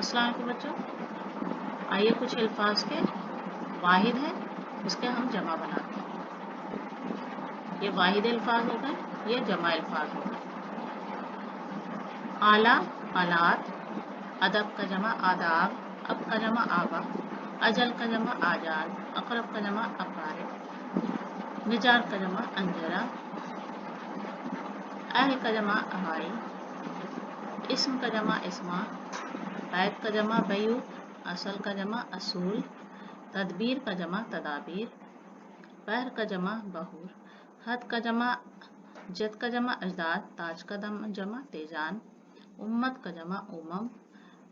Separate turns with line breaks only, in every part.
السلام علیکم بچوں، آئیے کچھ الفاظ کے واحد ہیں اس کے ہم جمع بناتے ہیں۔ یہ واحد الفاظ ہو گئے، یہ جمع الفاظ ہو گئے۔ اعلیٰ آلات، ادب کا جمع آداب، اب کا جمع آبا، اجل کا جمع آجال، اقرب کا جمع اقارب، نجار کا جمع انجرا، اہل کا جمع اہائی، اسم کا جمع اسما، بیت کا جمع بیوت، اصل کا جمع اصول، تدبیر کا جمع تدابیر، بحر کا جمع بحور، حد کا جمع جد کا جمع اجداد، تاج کا جمع تیجان، امت کا جمع امم،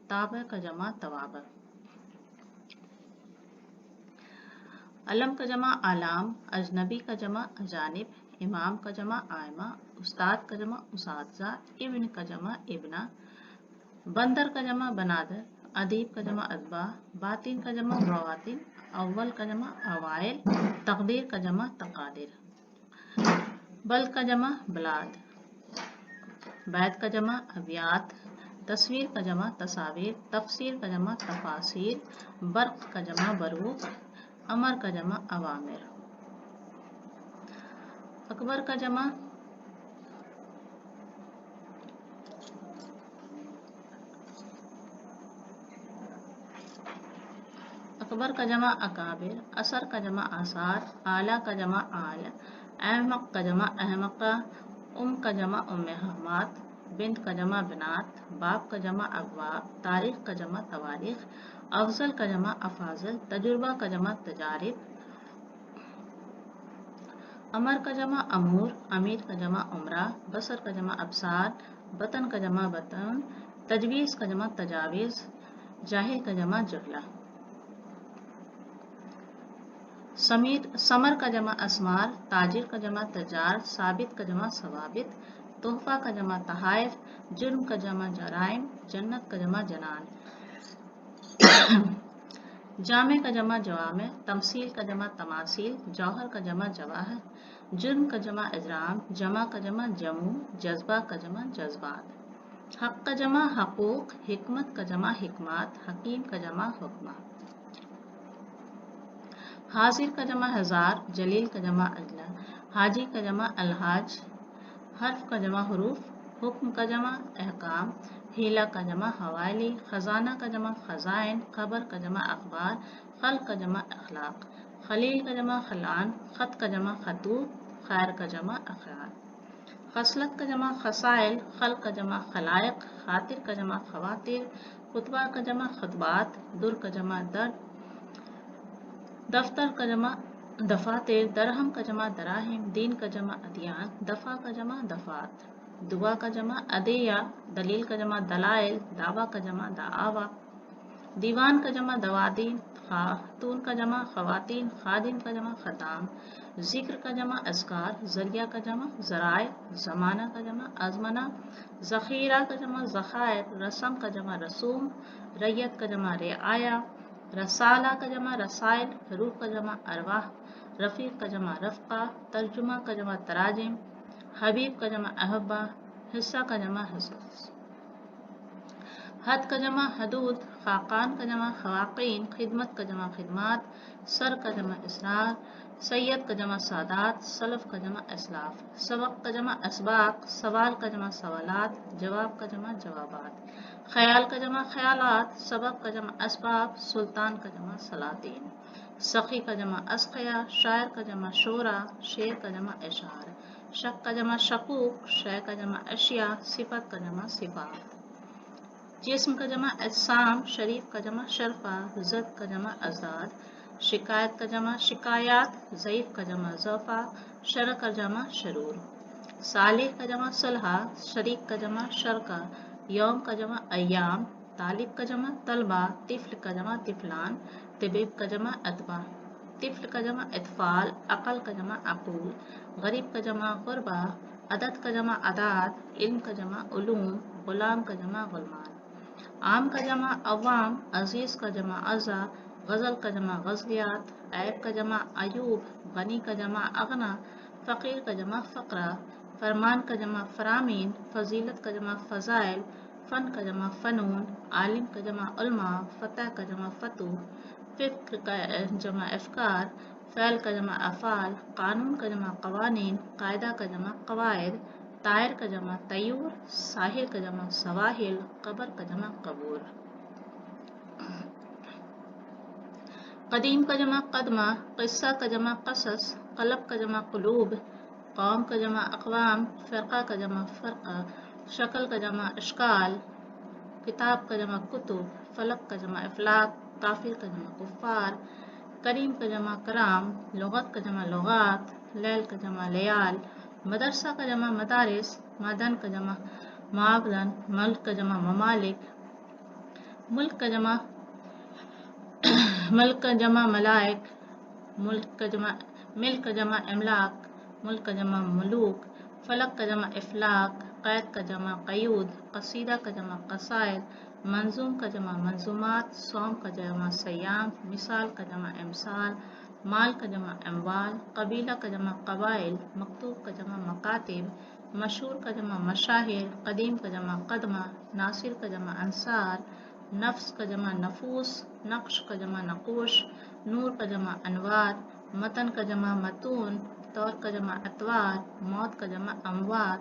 تابع کا جمع توابع، علم کا جمع علام، اجنبی کا جمع اجانب، امام کا جمع ائمہ، استاد کا جمع اساتذہ، ابن کا جمع ابنہ، بندر کا جمع بنادر، ادیب کا جمع ادبا، باطن کا جمع بواطن، اول کا جمع اوائل، تقدیر کا جمع تقادیر، بلد کا جمع بلاد، بیت کا جمع ابیات، تصویر کا جمع تصاویر، تفسیر کا جمع تفاسیر، برق کا جمع بروق، امر کا جمع اوامر، اکبر کا جمع اکبر کا جمع اکابر، اثر کا جمع آثار، اعلیٰ کا جمع آل، احمق کا جمع احمقہ، کا جمع امہات، بنت کا جمع بنات، باب کا جمع ابواب، تاریخ کا جمع تواریخ، افضل کا جمع افاضل، تجربہ کا جمع تجارب، امر کا جمع امور، امیر کا جمع عمرہ، بصر کا جمع ابصار، بطن کا جمع بطن، تجویز کا جمع تجاویز، جاہل کا جمع جہلہ، ثمر کا جمع اسمار، تاجر کا جمع تجار، ثابت کا جمع ثوابت، تحفہ کا جمع تحائف، جرم کا جمع جرائم، جنت کا جمع جنان، جامع کا جمع جوامع، تمثیل کا جمع تماثیل، جوہر کا جمع جواہر، جرم کا جمع اجرام، جمع کا جمع جموں، جذبہ کا جمع جذبات، حق کا جمع حقوق، حکمت کا جمع حکمات، حکیم کا جمع حکمہ، حاضر کا جمع ہزار، جلیل کا جمع اجلہ، حاجی کا جمع الحاج، حرف کا جمع حروف، حکم کا جمع احکام، ہیلہ کا جمع حوالی، خزانہ کا جمع خزائن، خبر کا جمع اخبار، خلق کا جمع اخلاق، خلیل کا جمع خلان، خط کا جمع خطوط، خیر کا جمع اخیار، خصلت کا جمع خصائل، خلق کا جمع خلائق، خاطر کا جمع خواتر، خطبہ کا جمع خطبات، در کا جمع در، دفتر کا جمع دفاتر، درہم کا جمع دراہم، دین کا جمع ادیان، دفع کا جمع دفات، دعا کا جمع ادعیہ، دلیل کا جمع دلائل، دعویٰ کا جمع دعاوی، دیوان کا جمع دوادین، خاتون کا جمع خواتین، خادم کا جمع خدام، ذکر کا جمع اذکار، ذریعہ کا جمع ذرائع، زمانہ کا جمع ازمنہ، ذخیرہ کا جمع ذخائر، رسم کا جمع رسوم، ریت کا جمع رعایا، رسالہ کا جمع رسائل، روح کا جمع ارواح، رفیق کا جمع رفقہ، ترجمہ کا جمع تراجم، حبیب کا جمع احبہ، حصہ کا جمع حصص، حد کا جمع حدود، خاقان کا جمع خواقین، خدمت کا جمع خدمات، سر کا جمع اسرار، سید کا جمع سادات، سلف کا جمع اسلاف، سبق کا جمع اسباق، سوال کا جمع سوالات، جواب کا جمع جوابات، خیال کا جمع خیالات، سبب کا جمع اسباب، سلطان کا جمع سلاطین، سخی کا جمع اسقیا، شاعر کا جمع شعرا، شعر کا جمع اشعار، شک کا جمع شکوک، شے کا جمع اشیاء، صفت کا جمع صفات، جسم کا جمع اجسام، شریف کا جمع شرفہ، زد کا جمع ازداد، شکایت کا جمع شکایات، ضعیف کا جمع ضعفا، شر کا جمع شرور، صالح کا جمع صلحہ، شریک کا جمع شرکا، یوم کا جمع ایام، طالب کا جمع طلبہ، طفل کا جمع طفلان، طبیب کا جمع اطباء، طفل کا جمع اطفال، عقل کا جمع عقول، غریب کا جمع غربا، عدد کا جمع اعداد، علم کا جمع علوم، غلام کا جمع غلمان، عام کا جمع عوام، عزیز کا جمع عزا، غزل کا جمع غزلیات، عیب کا جمع عیوب، غنی کا جمع اغنا، فقیر کا جمع فقرہ، فرمان کا جمع فرامین، فضیلت کا جمع فضائل، فن کا جمع فنون، عالم کا جمع علماء، فتح کا جمع فتو، فکر کا جمع افکار، فعل کا جمع افعال، قانون کا جمع قوانین، قاعدہ کا جمع قواعد، طائر کا جمع طیور، ساحل کا جمع سواحل، قبر کا جمع قبور۔ قدیم کا جمع قدمہ، قصہ کا جمع قصص، قلب کا جمع قلوب، قوم کا جمع اقوام، فرقہ کا جمع فرقہ، شکل کا جمع اشکال، کتاب کا جمع کتب، فلک کا جمع افلاک، کافر کا جمع کفار، کریم کا جمع کرام، لغت کا جمع لغات، لیل کا جمع لیال، مدرسہ کا جمع مدارس، معدن کا جمع معدن، ملک کا جمع ممالک، ملک کا جمع ملائک، ملک کا جمع املاک، ملک کا جمع ملوک، فلک کا جمع افلاک، قید کا جمع قیود، قصیدہ کا جمع قصائد، منظوم کا جمع منظومات، صوم کا جمع صیام، مثال کا جمع امثال، مال کا جمع اموال، قبیلہ کا جمع قبائل، مکتوب کا جمع مکاتب، مشہور کا جمع مشاہیر، قدیم کا جمع قدمہ، ناصر کا جمع انصار، نفس کا جمع نفوس، نقش کا جمع نقوش، نور کا جمع انوار، متن کا جمع متون، طور کا جمع اطوار، موت کا جمع اموات،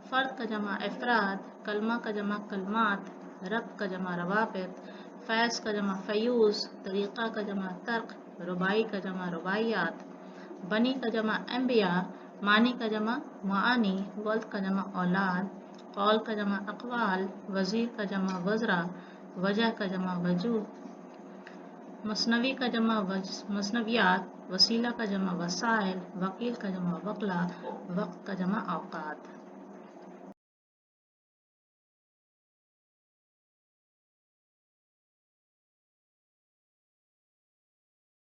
فرد کا جمع افراد، کلمہ کا جمع کلمات، ربط کا جمع روابط، فیض کا جمع فیوز، طریقہ کا جمع طرق، رباعی کا جمع رباعیات، بنی کا جمع انبیاء، معنی کا جمع معانی، ولد کا جمع اولاد، قول کا جمع اقوال، وزیر کا جمع وزراء، وجہ کا جمع وجوہ، مثنوی کا جمع مثنویات، وسیلہ کا جمع وسائل، وکیل کا جمع وکلا، وقت کا جمع اوقات۔